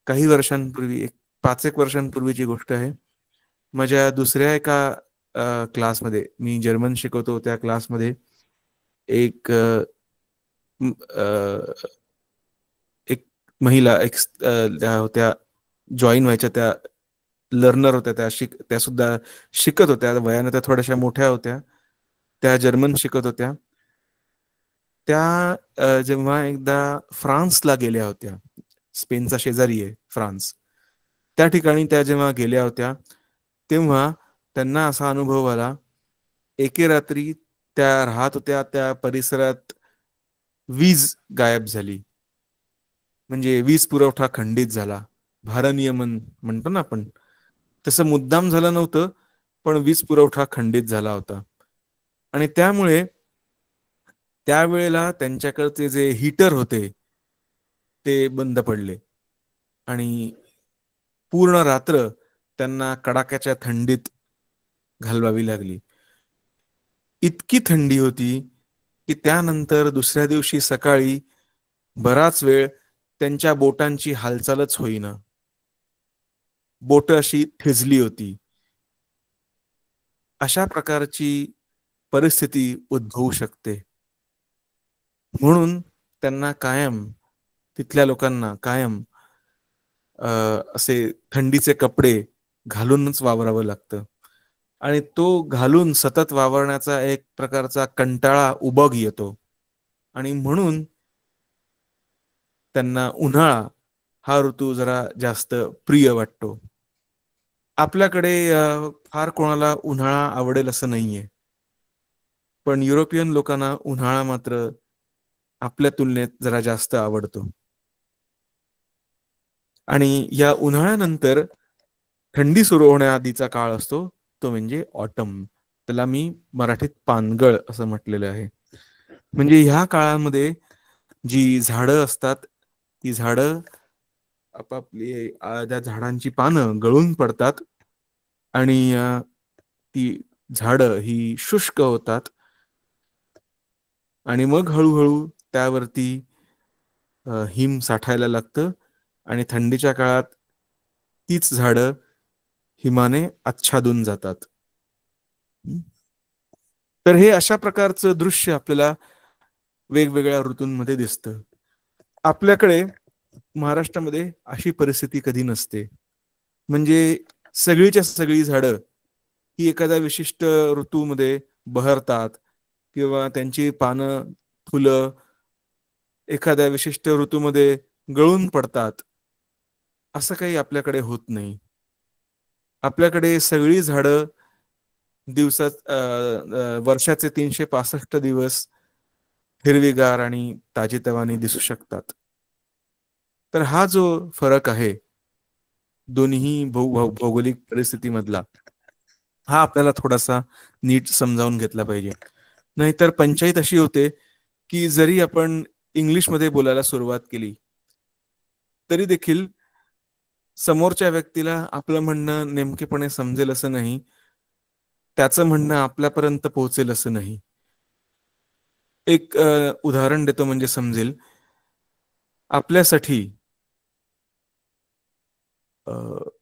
काही वर्षांपूर्वी, 5-1 वर्षांपूर्वीची गोष्ट आहे. माझ्या दुसऱ्या एका क्लासमध्ये, मी जर्मन शिकवतो त्या क्लासमध्ये, एक महिला त्या होत्या, जॉईन व्हायच्या, त्या लर्नर होत्या, त्या सुद्धा शिकत होत्या. वयाने त्या थोड्याशा मोठ्या होत्या, त्या जर्मन शिकत होत्या. त्या जेव्हा एकदा फ्रान्सला गेल्या होत्या, स्पेनचा शेजारी आहे फ्रान्स, त्या ठिकाणी त्या जेव्हा गेल्या होत्या तेव्हा त्यांना असा अनुभव आला, एके रात्री त्या राहत होत्या त्या परिसरात वीज गायब झाली. म्हणजे वीज पुरवठा खंडित झाला. भारनियमन म्हणतो ना आपण, तसं मुद्दाम झालं नव्हतं, पण वीज पुरवठा खंडित झाला होता. आणि त्यामुळे त्यावेळेला त्यांच्याकडचे जे हीटर होते ते बंद पडले आणि पूर्ण रात्र त्यांना कडाक्याच्या थंडीत घालवावी लागली. इतकी थंडी होती की त्यानंतर दुसऱ्या दिवशी सकाळी बराच वेळ त्यांच्या बोटांची हालचालच होईना. बोट अशी थिजली होती. अशा प्रकारची परिस्थिती उद्भवू शकते. म्हणून त्यांना कायम, तिथल्या लोकांना कायम असे थंडीचे कपडे घालूनच वावरावं लागतं. आणि तो घालून सतत वावरण्याचा एक प्रकारचा कंटाळा, उबग येतो. आणि म्हणून त्यांना उन्हाळा हा ऋतू जरा जास्त प्रिय वाटतो. आपल्याकडे फार कोणाला उन्हाळा आवडेल असं नाहीये, पण युरोपियन लोकांना उन्हाळा मात्र आपल्या तुलनेत जरा जास्त आवडतो. आणि या उन्हाळ्यानंतर थंडी सुरू होण्याआधीचा काळ असतो, तो म्हणजे ऑटम. त्याला मी मराठीत पानगळ असं म्हटलेलं आहे. म्हणजे ह्या काळामध्ये जी झाडं असतात, ती झाडं आपापली त्या झाडांची पानं गळून पडतात आणि ती झाडं ही शुष्क होतात. आणि मग हळूहळू त्यावरती हिम साठायला लागतं आणि थंडीच्या काळात तीच झाडं हिमाने आच्छादून जातात. तर हे अशा प्रकारचं दृश्य आपल्याला वेगवेगळ्या ऋतूंमध्ये दिसतं. आपल्याकडे महाराष्ट्रामध्ये अशी परिस्थिती कधी नसते. म्हणजे सगळीच्या सगळी झाडं ही एखाद्या विशिष्ट ऋतूमध्ये बहरतात किंवा त्यांची पानं, फुलं एखाद्या विशिष्ट ऋतूमध्ये गळून पडतात, असं काही आपल्याकडे होत नाही. आपल्याकडे सगळी झाडं वर्षाचे 365 दिवस हिरवीगार आणि ताजीतवानी दिसू शकतात. तर हा जो फरक आहे दोन्ही भौगोलिक परिस्थितीमधला, हा आपल्याला थोडासा नीट समजावून घेतला पाहिजे. नाहीतर पंचायत अशी होते की जरी आपण इंग्लिशमध्ये बोलायला सुरुवात केली तरी देखील समोरच्या व्यक्तीला आपलं म्हणणं नेमकेपणे समजेल असं नाही, त्याचं म्हणणं आपल्यापर्यंत पोहोचेल असं नाही. एक उदाहरण देतो म्हणजे समजेल. आपल्यासाठी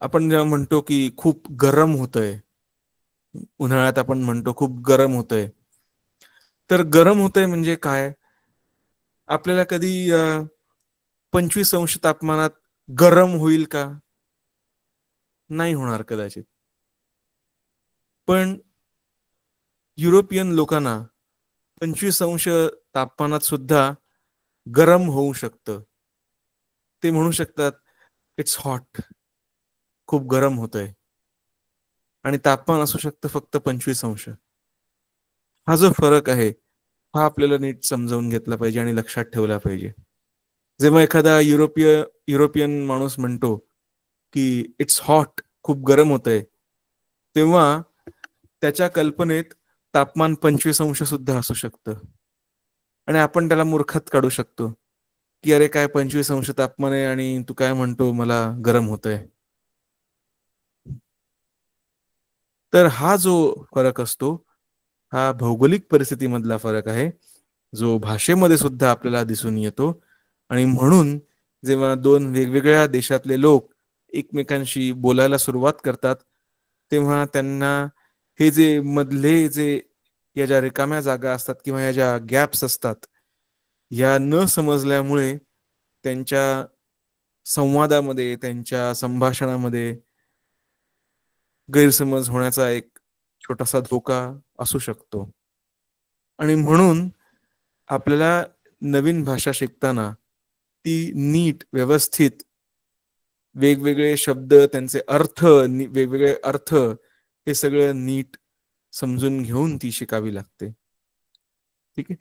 आपण जेव्हा म्हणतो की खूप गरम होतंय, उन्हाळ्यात आपण म्हणतो खूप गरम होतंय, तर गरम होतंय म्हणजे काय? आपल्याला कधी 25 अंश तापमानात गरम होईल का? नाही होणार कदाचित. पण युरोपियन लोकांना 25 अंश तापमानात सुद्धा गरम होऊ शकतं. ते म्हणू शकतात इट्स हॉट, खूप गरम होतंय, आणि तापमान असू शकतं फक्त 25 अंश. हा जो फरक आहे हा आपल्याला नीट समजावून घेतला पाहिजे आणि लक्षात ठेवला पाहिजे. जेव्हा एखादा युरोपियन माणूस म्हणतो की इट्स हॉट, खूप गरम होतंय, तेव्हा त्याच्या कल्पनेत तापमान 25 अंश सुद्धा असू शकतं आणि आपण त्याला मूर्खात काढू शकतो की अरे काय 25 अंश तापमान आहे आणि तू काय म्हणतो मला गरम होतंय. तर हा जो फरक असतो हा भौगोलिक परिस्थितीमधला फरक आहे, जो भाषेमध्ये सुद्धा आपल्याला दिसून येतो. आणि म्हणून जेव्हा दोन वेगवेगळ्या देशातले लोक एकमेकांशी बोलायला सुरुवात करतात तेव्हा त्यांना हे जे मधले जे या ज्या रिकाम्या जागा असतात किंवा या ज्या गॅप्स असतात, या न समजल्यामुळे त्यांच्या संवादामध्ये, त्यांच्या संभाषणामध्ये गैरसमज होण्याचा एक छोटासा धोका असू शकतो. आणि म्हणून आपल्याला नवीन भाषा शिकताना ती नीट, व्यवस्थित, वेगवेगळे शब्द, त्यांचे अर्थ, वेगवेगळे अर्थ, हे सगळं नीट समजून घेऊन ती शिकावी लागते. ठीक आहे.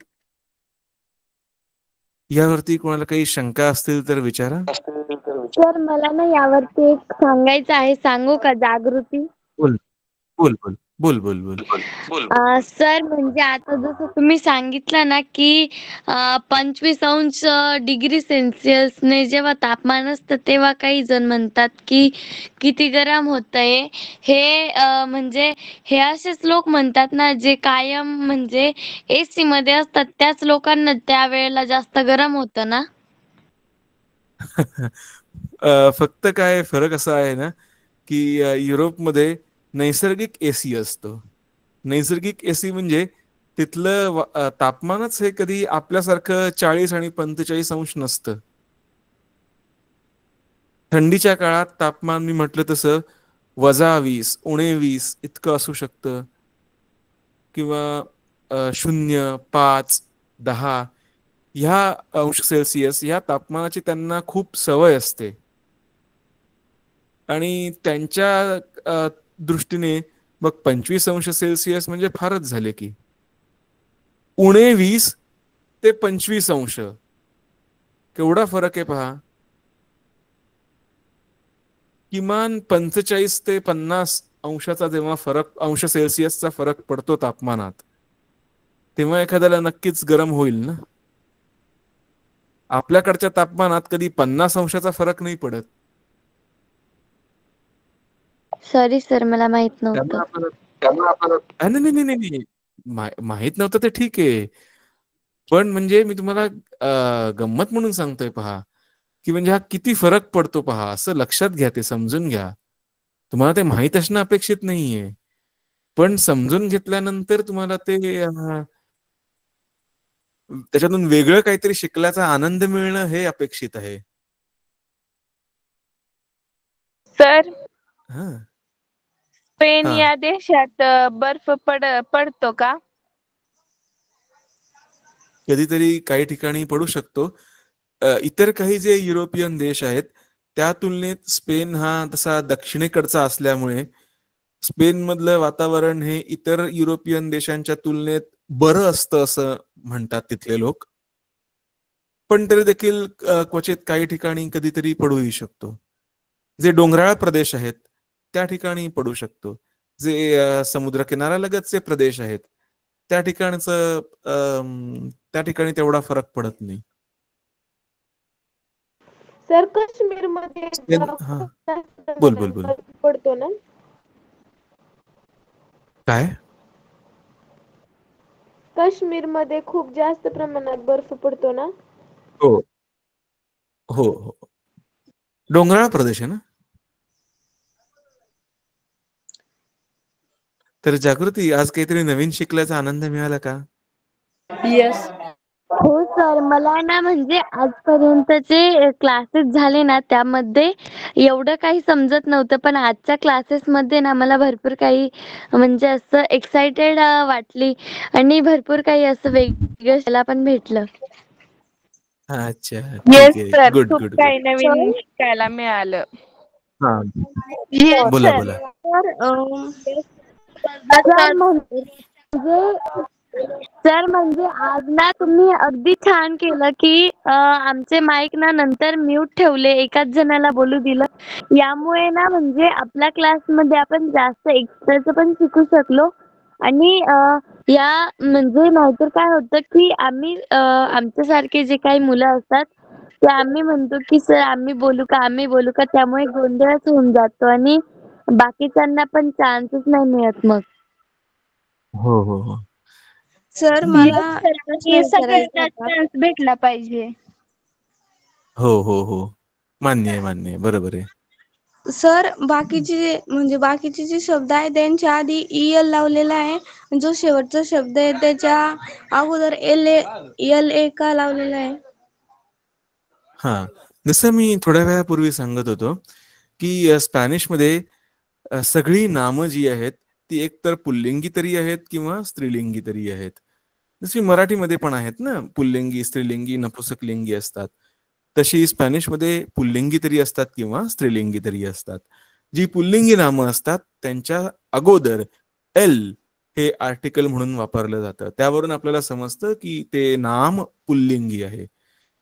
यावरती कोणाला काही शंका असतील तर विचारा. सर मला ना यावरती एक सांगायचं आहे, सांगू का? जागृती. बोल बोल बोल बोल बोल बोल. सर म्हणजे आता जसं तुम्ही सांगितलं ना की 25 अंश डिग्री सेल्सिअसने जेव्हा तापमान असतं तेव्हा काही जण म्हणतात की किती गरम होतंय. हे म्हणजे हे असेच लोक म्हणतात ना जे कायम म्हणजे AC मध्ये असतात, त्याच लोकांना त्यावेळेला जास्त गरम होतं ना. फक्त काय फरक असा आहे ना की युरोपमध्ये नैसर्गिक AC असतो. नैसर्गिक AC म्हणजे तिथलं तापमानच हे कधी आपल्यासारखं 40 आणि 45 अंश नसतं. थंडीच्या काळात तापमान मी म्हटलं तसं -20, -20 इतकं असू शकतं किंवा 0, 5, 10 ह्या अंश सेल्सिअस या तापमानाची त्यांना खूप सवय असते. आणि त्यांच्या दृष्टीने मग 25 अंश सेल्सिअस म्हणजे फारच झाले की. -20 ते 25 अंश केवढा फरक आहे पहा. किमान 45 ते 50 अंशाचा जेव्हा अंश सेल्सिअसचा फरक पडतो तापमानात, तेव्हा एखाद्याला नक्कीच गरम होईल ना. आपल्याकडच्या तापमानात कधी 50 अंशाचा फरक नाही पडत. सॉरी सर, मला माहित नव्हतं. नाही माहित नव्हतं ते ठीक आहे. पण म्हणजे मी तुम्हाला गंमत म्हणून सांगतोय पहा, की म्हणजे हा किती फरक पडतो पहा, असं लक्षात घ्या, ते समजून घ्या. तुम्हाला ते माहीत असणं अपेक्षित नाहीये, पण समजून घेतल्यानंतर तुम्हाला ते त्याच्यातून वेगळं काहीतरी शिकल्याचा आनंद मिळणं हे अपेक्षित आहे. सर, हां. स्पेन हां. या देशात बर्फ पडतो का? कधीतरी काही ठिकाणी पडू शकतो. इतर काही जे युरोपियन देश आहेत, त्या तुलनेत स्पेन हा तसा दक्षिणेकडचा असल्यामुळे स्पेनमधलं वातावरण हे इतर युरोपियन देशांच्या तुलनेत बरं असतं असं म्हणतात तिथले लोक. पण तरी देखील क्वचित काही ठिकाणी कधीतरी पडूही शकतो. जे डोंगराळ प्रदेश आहेत त्या ठिकाणी पडू शकतो. जे समुद्र किनाऱ्यालगतचे प्रदेश आहेत त्या ठिकाणचं त्या ठिकाणी तेवढा फरक पडत नाही. सर, काश्मीर मध्ये हां. बोल बोल बोल. पडतो ना? काय? काश्मीर मध्ये खूप जास्त प्रमाणात बर्फ पडतो ना? हो हो हो. डोंगराळ प्रदेश आहे ना. तर जागृती, आज काहीतरी नवीन शिकल्याचा आनंद मिळाला का? येस. हो सर, मला ना म्हणजे आजपर्यंतचे क्लासेस झाले ना त्यामध्ये एवढं काही समजत नव्हतं, पण आजच्या क्लासेसमध्ये ना मला भरपूर काही म्हणजे असं एक्साइटेड वाटली आणि भरपूर काही असं वेगळं शिकायला पण भेटलं. अच्छा, येस ठीक आहे. सर, गुड खूप गुड गुड. काही नवीन शिकायला मिळालं. हां. येस बोला सर. बोला. सर म्हणजे आज ना तुम्ही अगदी छान केलं की आमचे माईक ना नंतर म्यूट ठेवले, एकाच जणाला बोलू दिलं. यामुळे ना म्हणजे आपल्या क्लासमध्ये आपण जास्त एक्स्ट्राचं पण शिकू शकलो आणि या म्हणजे नाहीतर काय होतं की आम्ही आमच्यासारखे जे काही मुलं असतात ते आम्ही म्हणतो की सर आम्ही बोलू का, त्यामुळे गोंधळच होऊन जातो आणि बाकीच्यांना पण चान्सच नाही मिळत मग. हो हो हो. सर, मला प्रश्न विचारायचा सगळ्यांना होता. चान्स भेटला पाहिजे. हो हो हो. मान्य आहे, मान्य आहे. बरोबर आहे. सर, बाकीचे जे शब्द आहेत त्यांच्या आधी EL लावलेला आहे. जो शेवटचा शब्द आहे त्याच्या अगोदर LA का लावलेला आहे? हां. जसं मी थोड्या वेळापूर्वी सांगत होतो, की स्पॅनिशमध्ये सगळी नामं जी आहेत ती एकतर पुल्लिंगी तरी आहेत किंवा स्त्रीलिंगी तरी आहेत. जशी मराठीमध्ये पण आहेत ना, पुल्लिंगी, स्त्रीलिंगी, नपुंसकलिंगी असतात. तशी स्पॅनिशमध्ये पुल्लिंगी तरी असतात किंवा स्त्रीलिंगी तरी असतात. जी पुल्लिंगी नामं असतात त्यांच्या अगोदर एल हे आर्टिकल म्हणून वापरलं जातं. त्यावरून आपल्याला समजतं की ते नाम पुल्लिंगी आहे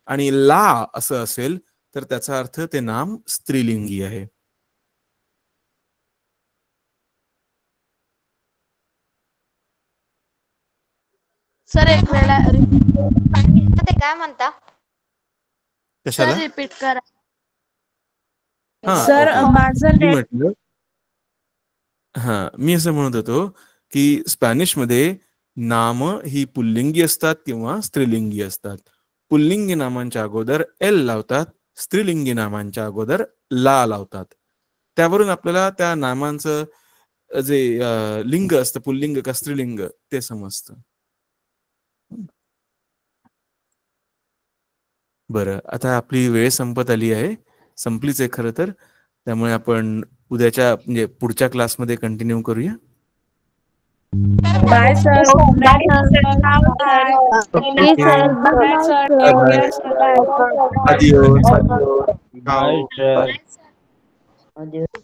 आणि ला असं असेल तर त्याचा अर्थ ते नाम स्त्रीलिंगी आहे. सर, एक वेळा ते काय म्हणता? कशाला? रिपीट करा. हां, सर, ओके. माझं मी नेट म्हटलं मी असं म्हणत होतो की स्पॅनिशमध्ये नामं ही पुल्लिंगी असतात किंवा स्त्रीलिंगी असतात. पुल्लिंगी नामांच्या अगोदर एल लावतात, स्त्रीलिंगी नामांच्या अगोदर ला लावतात. त्यावरून आपल्याला त्या नामांचं जे लिंग असतं, पुल्लिंग का स्त्रीलिंग, ते समजतं. बरं, आता आपली वेळ संपत आली आहे. संपलीच आहे खरं तर. त्यामुळे आपण उद्याच्या म्हणजे पुढच्या क्लासमध्ये कंटिन्यू करूया. Bye sir. Okay sir, bye sir. Adiós. Bye, sir. Adiós.